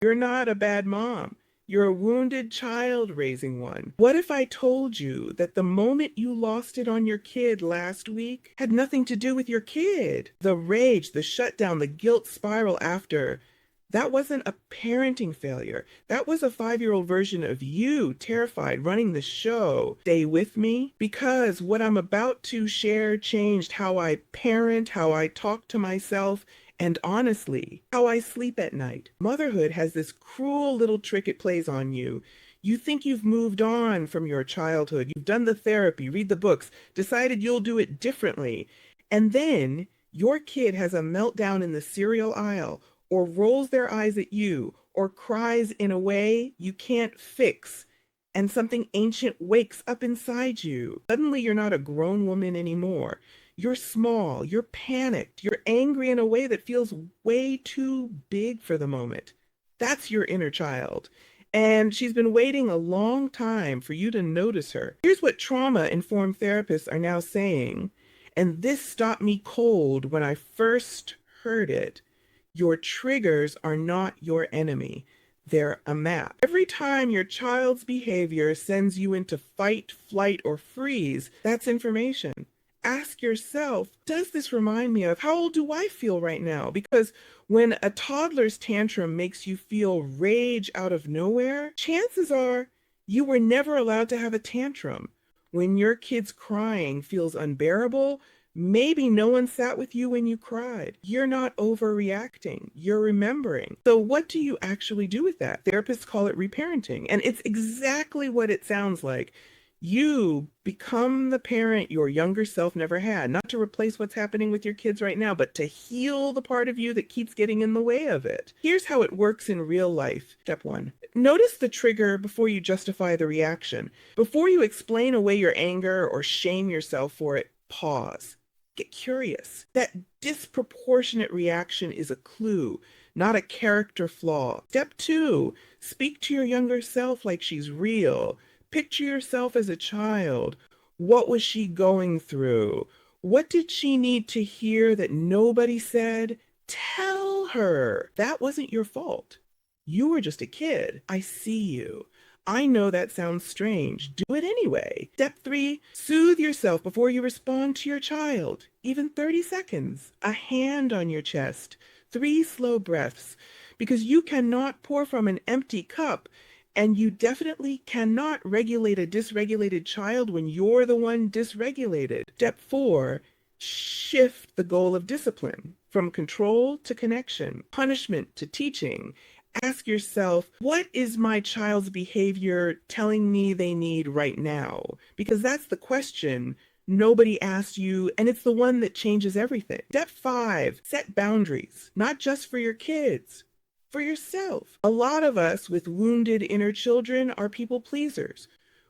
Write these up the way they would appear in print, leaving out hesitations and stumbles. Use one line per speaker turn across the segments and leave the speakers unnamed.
You're not a bad mom. You're a wounded child raising one. What if I told you that the moment you lost it on your kid last week had nothing to do with your kid? The rage, the shutdown, the guilt spiral after, that wasn't a parenting failure. That was a 5-year-old version of you, terrified, running the show. Stay with me, because what I'm about to share changed how I parent, how I talk to myself, and honestly, how I sleep at night. Motherhood has this cruel little trick it plays on you. You think you've moved on from your childhood. You've done the therapy, read the books, decided you'll do it differently. And then your kid has a meltdown in the cereal aisle, or rolls their eyes at you, or cries in a way you can't fix, and something ancient wakes up inside you. Suddenly you're not a grown woman anymore. You're small, you're panicked, you're angry in a way that feels way too big for the moment. That's your inner child. And she's been waiting a long time for you to notice her. Here's what trauma-informed therapists are now saying, and this stopped me cold when I first heard it. Your triggers are not your enemy. They're a map. Every time your child's behavior sends you into fight, flight, or freeze, that's information. Ask yourself, does this remind me of how old do I feel right now? Because when a toddler's tantrum makes you feel rage out of nowhere, chances are you were never allowed to have a tantrum. When your kid's crying feels unbearable, maybe no one sat with you when you cried. You're not overreacting. You're remembering. So what do you actually do with that? Therapists call it reparenting. And it's exactly what it sounds like. You become the parent your younger self never had, not to replace what's happening with your kids right now, but to heal the part of you that keeps getting in the way of it. Here's how it works in real life. Step 1. Notice the trigger before you justify the reaction. Before you explain away your anger or shame yourself for it, pause. Get curious. That disproportionate reaction is a clue, not a character flaw. Step 2. Speak to your younger self like she's real. Picture yourself as a child. What was she going through? What did she need to hear that nobody said? Tell her. That wasn't your fault. You were just a kid. I see you. I know that sounds strange. Do it anyway. Step 3, soothe yourself before you respond to your child. Even 30 seconds. A hand on your chest. 3 slow breaths. Because you cannot pour from an empty cup. And you definitely cannot regulate a dysregulated child when you're the one dysregulated. Step 4, shift the goal of discipline from control to connection, punishment to teaching. Ask yourself, what is my child's behavior telling me they need right now? Because that's the question nobody asked you, and it's the one that changes everything. Step 5, set boundaries, not just for your kids, for yourself. A lot of us with wounded inner children are people pleasers.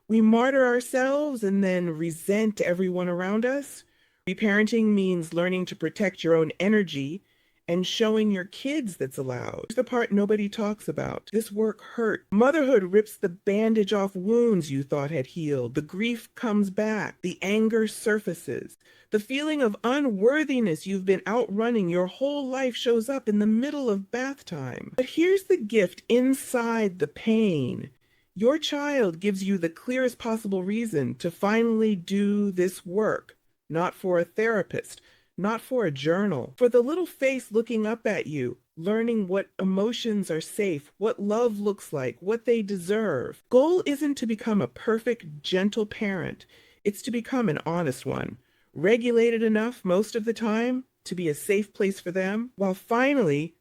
We martyr ourselves and then resent everyone around us. Reparenting means learning to protect your own energy and showing your kids that's allowed. Here's the part nobody talks about. This work hurt. Motherhood rips the bandage off wounds you thought had healed. The grief comes back. The anger surfaces. The feeling of unworthiness you've been outrunning your whole life shows up in the middle of bath time. But here's the gift inside the pain. Your child gives you the clearest possible reason to finally do this work. Not for a therapist, not for a journal, for the little face looking up at you, learning what emotions are safe, what love looks like, what they deserve. Goal isn't to become a perfect, gentle parent. It's to become an honest one, regulated enough most of the time to be a safe place for them, while finally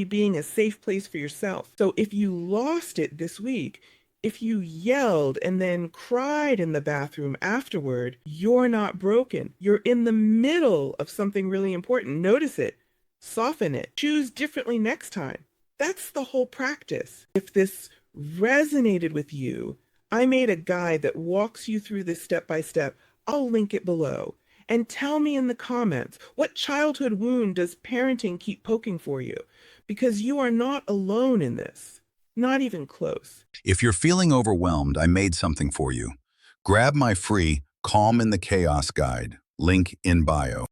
being a safe place for yourself. So if you lost it this week, if you yelled and then cried in the bathroom afterward, you're not broken. You're in the middle of something really important. Notice it. Soften it. Choose differently next time. That's the whole practice. If this resonated with you, I made a guide that walks you through this step by step. I'll link it below. And tell me in the comments, what childhood wound does parenting keep poking for you? Because you are not alone in this. Not even close.
If you're feeling overwhelmed, I made something for you. Grab my free Calm in the Chaos guide, link in bio.